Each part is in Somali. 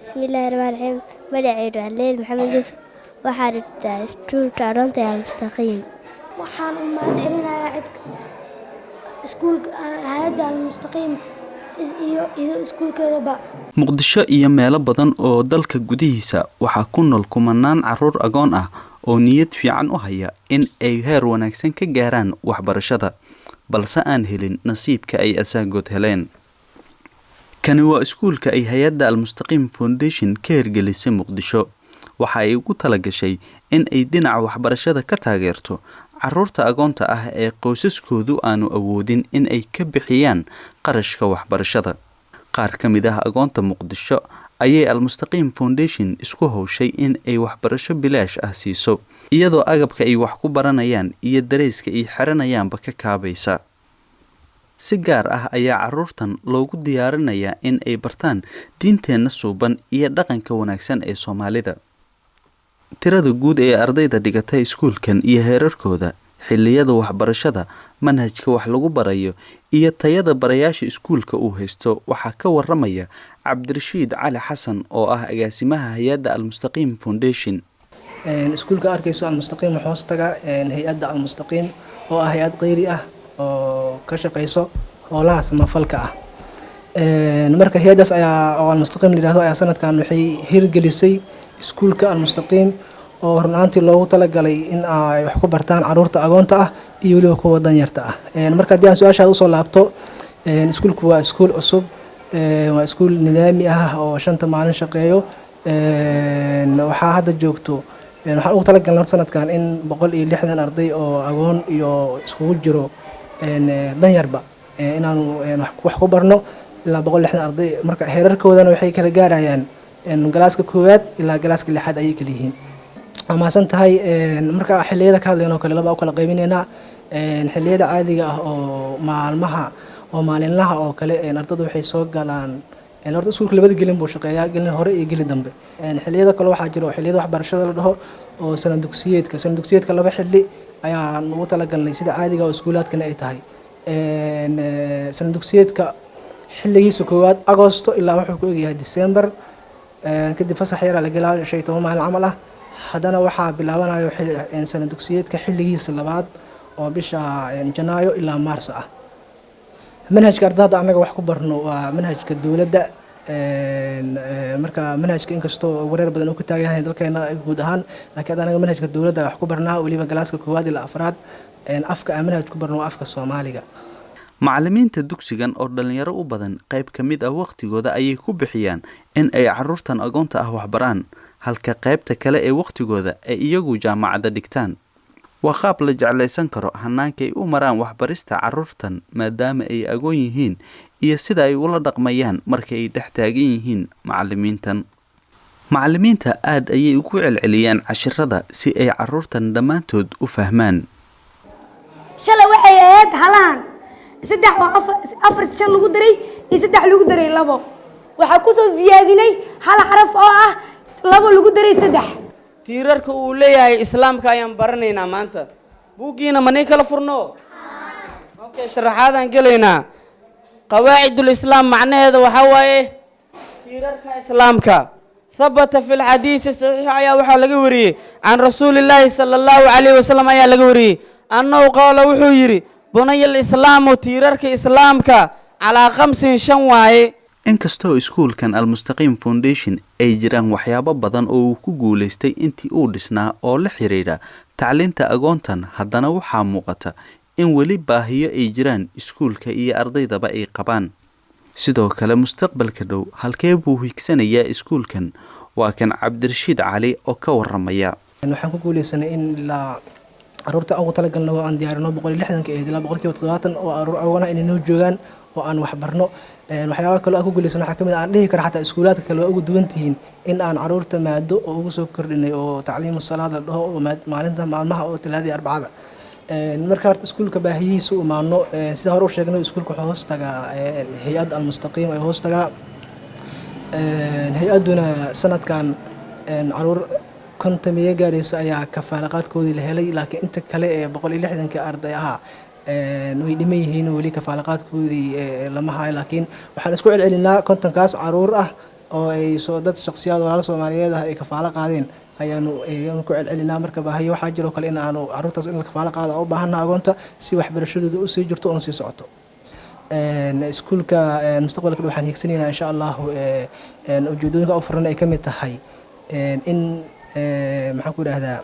بسم الله الرحمن الرحيم. مدعي عليل محمد يوسف وحارت اسكول تارونت المستقيم. waxaan u mahadcelinayaa iskuulka hay'adda almustaqiim iyo iskuulkeedaba. muqdisho iyo meelo badan oo dalka gudihiisa waxaa ku nool kumanaan caruur agoon ah oo niyad fiican u haya in ay heer wanaagsan ka gaaraan waxbarashada balse aan helin nasiibka ay asaagood heleen. kani waa iskuulka ay hay'adda almustaqiim foundation ka hirgelisay muqdisho waxa ay ugu talagashay in ay dhinaca waxbarashada ka taageerto caruurta agoonta ah ee qoysaskoodu aanu awoodin in ay ka bixiyaan qarashka waxbarashada. qaar ka mid ah agoonta muqdisho ayay almustaqiim foundation isku hawshay in ay waxbarasho bilaash ah siiso iyadoo agabka ay wax ku baranayaan iyo dareyska ay xiranayaanba ka kaabaysa. si gaar ah ayaa caruurtan loogu diyaarinayaa in ay bartaan diinteenna suuban iyo dhaqanka wanaagsan ee Soomaalida. tirada guud ee ardayda dhigata iskuulkan iyo heerarkooda, xilliyada waxbarashada, manhajka wax lagu barayo iyo tayada barayaasha iskuulka uu haysto waxaa ka waramaya Cabdirashiid Cali Xasan oo ah agaasimaha hay'adda almustaqiim foundation. iskuulka arkayso almustaqiim wuxuu hoos tagaa hay'adda almustaqiim oo ah hay'ad qeyri ah oo ka shaqeyso howlaha samafalka ah. marka hay'adaas oo almustaqiim yiraahdo ayaa sanadkan waxay hirgelisay iskuulka almustaqiim oo runtii loogu talagalay in ay wax ku bartaan caruurta agoonta ah iyo waliba kuwa danyarta ah. marka hadii aan su'aashaada u soo laabto, iskuulku waa iskuul cusub, waa iskuul nidaami ah oo 5 maalin shaqeeyo. waxaa hadda joogto waxaan ugu talagalnay sanadkan in 160 arday oo agoon iyo iskugu jiro danyarba inaanu wax ku barno ilaa 160 arday. marka heerarkoodana waxay kala gaarayaan galaaska 1 ilaa galaaska 6 ayay kala yihiin. amaasan tahay marka xilliyada ka hadlayno kale laba u kala qaybinaynaa. xilliyada caadiga ah oo maalmaha oo maalinlaha oo kale ardaydu waxay soo galaan horta iskuulka labada gelin buu shaqeeyaa, gelin hore iyo gelin dambe. xilliyada kale waxaa jiro xilliyada waxbarashada la dhaho oo sanad dugsiyeedka laba xilli ayaan ugu talagalnay sida caadiga oo iskuulaadkana ay tahay. sanad dugsiyeedka xilligiisa 1 Agoosto ilaa wuxuu ku egyahay December, kadib fasax yar la galaa 15 maalin camal ah. haddana waxaa bilaabanayo sanad dugsiyeedka xilligiisa labaad oo bisha Janaayo ilaa Maarso ah. manhajka ardayda anaga wax ku barno waa manhajka dawladda. marka manhajka inkastoo wareer badan uu ka taagan yahay dalkeena guud ahaan, laakiin anaga manhajka dawladda wax ku barnaa waliba galaaska 1 ilaa 4. afka aan manhaj ku barno waa afka Soomaaliga. macallimiinta dugsigan oo dhalinyaro u badan qayb ka mid ah waqtigooda ayay ku bixiyaan in ay caruurtan agoonta ah wax baraan halka qaybta kale ee waqtigooda ay iyagu jaamacada dhigtaan. waa qaab la jeclaysan karo hanaanka ay u maraan waxbarista caruurtan maadaama ay agoon yihiin iyo sida ay ula dhaqmayaan marka ay dhex taagan yihiin macallimiintan. macallimiinta aad ayay ugu celceliyaan cashirada si ay caruurtan dhammaantood u fahmaan. shalay waxay ahayd halahan 4 lagu daray iyo 3 lagu daray 2. waxaa ku soo ziyaadinay hal xaraf oo ah 2 lagu daray 3. tiirarka uu leeyahay islaamka ayaan baranaynaa maanta. buugiina manay kala furno. okay, sharaxaadaan gelaynaa. qawaa'idul islaam macnaheeda waxa waaye tiirarka islaamka. ثبت في الحديث الصحيح ayaa waxa laga wariyay aan rasuulillaah sallallahu alayhi wasallam ayaa laga wariyay annahu qaala wuxuu yiri bunayal islaamu tiirarka islaamka ala 5 waaye. inkastoo iskuulkan almustaqiim foundation ay jiraan waxyaabo badan oo uu ku guuleystay intii uu dhisnaa oo la xiriira tacliinta agoontan, haddana waxaa muuqata in weli baahiyo ay jiraan iskuulka iyo ardaydaba ay qabaan. sidoo kale mustaqbalka dhow halkee buu higsanayaa iskuulkan? waa kan Cabdirashiid Cali oo ka waramaya. waxaan ku guuleysanay in la caruurta ugu talagalno oo aan diyaarino 160 ilaa 170 oo agoona inay noo joogaan oo aan wax barno. waxyaabo kale oo ku guuleysan waxa kamid aan dhihi kara xataa iskuulaadka kale ugu duwan tihiin in aan caruurta maado oo ugu soo kordhinay oo tacliim salaad dhaho oo maalinta maalmaha oo Talaadada Arbacada. marka horta iskuulka baahiyihiisa u maano sida hore u sheegnay iskuulka wuxuu hoos tagaa hay'adda almustaqiim ay hoos tagaa. hay-aduna sanadkan caruur 50 gaaraysa ayaa kafaalaqaadkoodii la helay, laakiin inta kale ee 160 arday ahaa way dhiman yihiin wali kafaalaqaadkoodii lama hayo. laakiin waxaan isku celcelinaa 50kaas caruur ah oo ay soo dad shakhsiyaad walaalo Soomaaliyeed ah ay kafaalo qaadeen ayaanu ku celcelinaa marka baahiyo waxaa jiro kale in aanu carruurtaas in la kafaalo qaado u baahanaa agoonta si waxbarashadooda u sii jirto oo sii socoto iskuulka mustaqbalka waxaan higsanaynaa insha Allah ujeedooyinka u furan ay ka mid tahay in maxaan ku idhaahdaa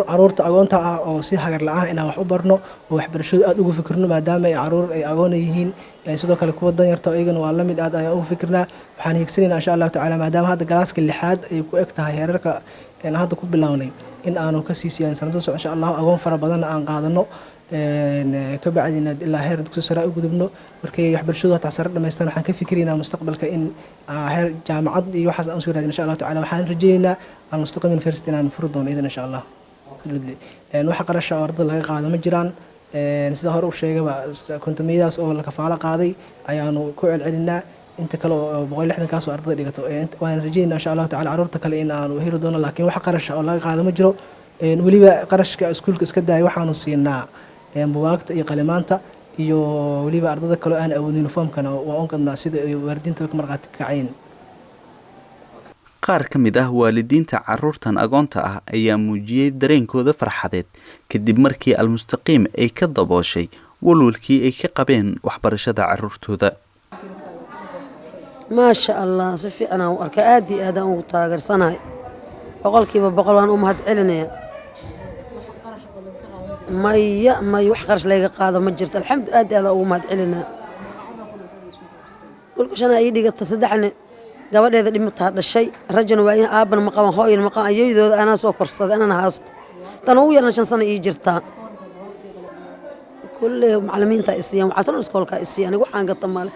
caruurta agoonta ah oo si hagar la'aan inaan wax u barno oo waxbarashadu aad ugu fikirno maadaama ay caruur ay agoon yihiin sidoo kale kuwa danyarta iyagana waa la mid aad ayaan ugu fikirnaa waxaan higsanaynaa insha Allah tacaala maadaama hadda galaaska 6aad ay ku eg tahay heerarka hadda ku bilownay in aanu ka sii siiyaan sanado soo insha Allah agoon fara badan aan qaadano ka bacdina ilaa heer dugsi sare u gudubno markay waxbarashadu ta sare dhameystaan waxaan ka fikiraynaa mustaqbalka in heer jaamacad iyo waxaas aan soo raadin insha Allah tacaala waxaan rajaynaynaa al-Mustaqim University inaan furo doono idan insha Allah waxa qarasha ardada laga qaado ma jiraan sida hore u sheegaba kontomiyadaas oo la kafaalo qaaday ayaanu ku celcelinaa inta kale oo 160 kaas oo ardada dhigato waan rajaynaa insha Allah tacaala carruurta kale in aanu heli doono laakiin waxa qarasha oo laga qaado ma jiro waliba qarashka iskuulka iska daay waxaanu siinaa buugaagta iyo qalimaanta iyo waliba ardada kale aan awoodin uniformkana waa on kadnaa sida waalidiinta ka marqaati kacayn qaar ka mid ah waalidiinta carruurtan agoonta ah ayaa muujiyay dareenkooda farxadeed kadib markii al-Mustaqim ay ka dabooshay walwalkii ay ka qabeen waxbarashada carruurtooda ما شاء الله صفي أنا وأركادي هذا وتاجر صناعي بقولكي بقول وأنا علينا ما يوحقرش لقى قاضي مجرت الحمد لله هذا ومهد علينا قلت أنا أيدي قد تصدحني قبل هذا اللي متهرب الشيء رجل وين آبن مقام خوي المقام أيده أنا سوكر صد أنا هاست تنوير نشان صنع يجرتا كل معلمين تأسيا وحسن أسكول كأسيا أنا وحنا قط مال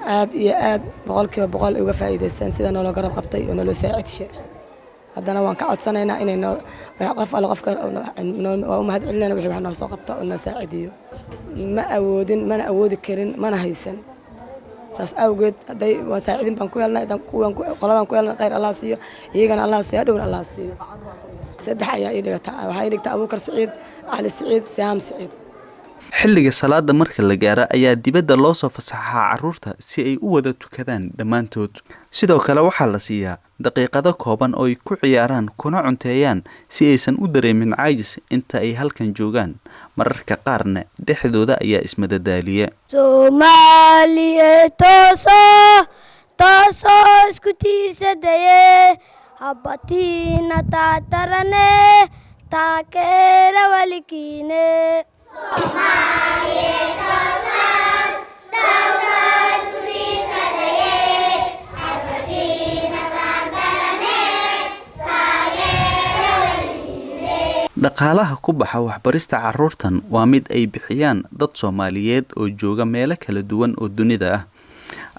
aad iyo aad boqolkiiba boqol uga faa'iideystaan sida noo garab qabtay oo noo saacidshay haddana waan ka codsanaynaa inay qof alla qofka waa u mahadcelinayna wixii wax noo soo qabta oo noo saacidiyo ma awoodin mana awoodi karin mana haysan saas awgeed haday waa saacidin baan ku helnay qoladan ku helnay khayr Allah siiyo iyagana Allah siiyo dhowna Allah siiyo saddex ayaa ii dhigata waxaa ii dhigta Abuukar Saciid Ali Saciid Saam Saciid xilliga salaada marka la gaaro ayaa dibadda loo soo fasaxaa carruurta si ay u wada tukadaan dhammaantood sidoo kale waxaa la siiyaa daqiiqado kooban oo ay ku ciyaaraan kuna cunteeyaan si aysan u dareemin caajis inta ay halkan joogaan mararka qaarna dhexdooda ayaa ismadadaaliya Soomaaliya tooso isku tiisadaye habatiina taatarane taakeera walikiine dhaqaalaha ku baxa waxbarista carruurtan waa mid ay bixiyaan dad Soomaaliyeed oo jooga meelo kala duwan oo dunida ah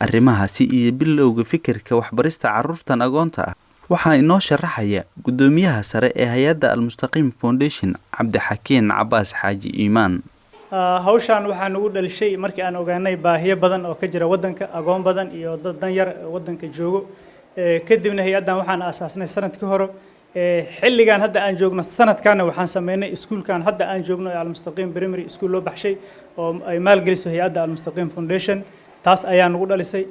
arrimahaasi iyo bilowga fikirka waxbarista carruurtan agoonta ah waxaa inoo sharaxaya gudoomiyaha sare ee hay'adda al-Mustaqim Foundation Cabdixakiin Cabaas Xaaji Iimaan hawshan waxaan ugu dhalishay markii aan ogaanay baahiyo badan oo ka jira wadanka agoon badan iyo dad danyar wadanka joogo kadibna hay'addan waxaan aasaasnay sanadkii hore xilligan hadda aan joogno sanadkaana waxaan sameynay iskuulkan hadda aan joogno al-Mustaqim Primary School loo baxshay oo ay maalgeliso hay'adda al-Mustaqim Foundation taas ayaan ugu dhalisay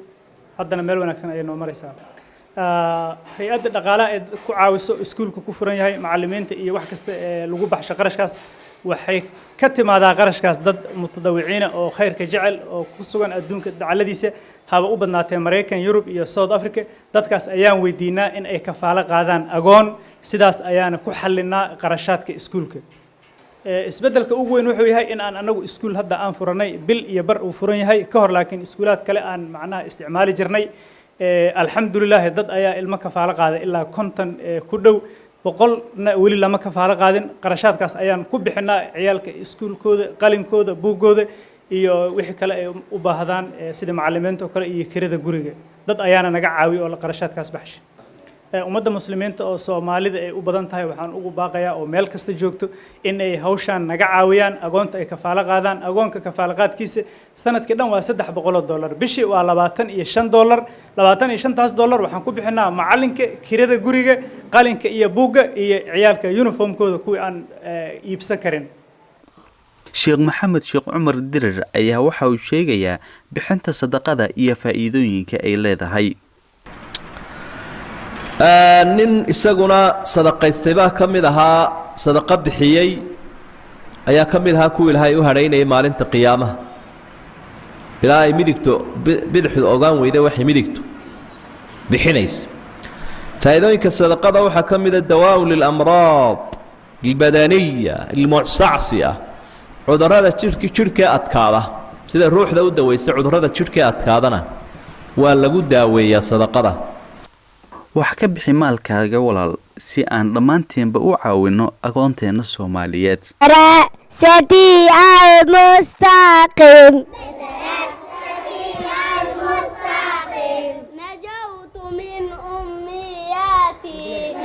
haddana meel wanaagsan ayay noo maraysaa hay'adda dhaqaalaha ee ku caawiso iskuulka ku furan yahay macallimiinta iyo wax kasta ee lagu baxsho qarashkaas waxay ka timaadaa qarashkaas dad mutadawiciina oo khayrka jecel oo ku sugan adduunka dacaladiisa haba u badnaatee Mareykan Yurub iyo South Africa dadkaas ayaan weydiinaa in ay kafaalo qaadaan agoon sidaas ayaana ku xallinaa qarashaadka iskuulka isbedelka ugu weyn wuxuu yahay in aan anagu iskuul hadda aan furanay bil iyo bar uu furan yahay ka hor laakiin iskuulaad kale aan macnaha isticmaali jirnay alxamdulillah dad ayaa ilmo kafaalo qaaday ilaa 50 ku dhow boqolna weli lama kafaalo qaadin qarashaadkaas ayaan ku bixinaa ciyaalka iskuulkooda qalinkooda buugooda iyo wixii kale ay u baahdaan sida macallimiinta oo kale iyo kirada guriga dad ayaana naga caawiyo oo qarashaadkaas baxshay ummadda muslimiinta oo Soomaalida ay u badan tahay waxaan ugu baaqayaa oo meel kasta joogto in ay hawshan naga caawiyaan agoonta ay kafaalo qaadaan agoonka kafaalo qaadkiisa sanadkii dhan waa $300 bishii waa $25 $25 waxaan ku bixinaa macallinka kirada guriga qalinka iyo buugga iyo ciyaalka uniformkooda kuwii aan iibsan karin Sheekh Maxamed Sheekh Cumar Dirir ayaa waxa uu sheegayaa bixinta sadaqada iyo faa'iidooyinka ay leedahay nin isaguna sadaqaystay baa ka mid ahaa sadaqa bixiyey ayaa ka mid ahaa kuwii ilaahay u hadhaynayay maalinta qiyaamaha ilaa ay midigto bidixdu ogaan weyday waxay midigtu bixinaysa faa'iidooyinka sadaqada waxaa ka mid a dawaa'un lilamraad albadaniya almustacsiya cudurrada jidhkee adkaada sida ruuxda u dawaysa cudurrada jidhkee adkaadana waa lagu daaweeyaa sadaqada wax ka bixi maalkaaga walaal si aan dhammaanteenba u caawinno agoonteenna Soomaaliyeed. نجوت من أمياتي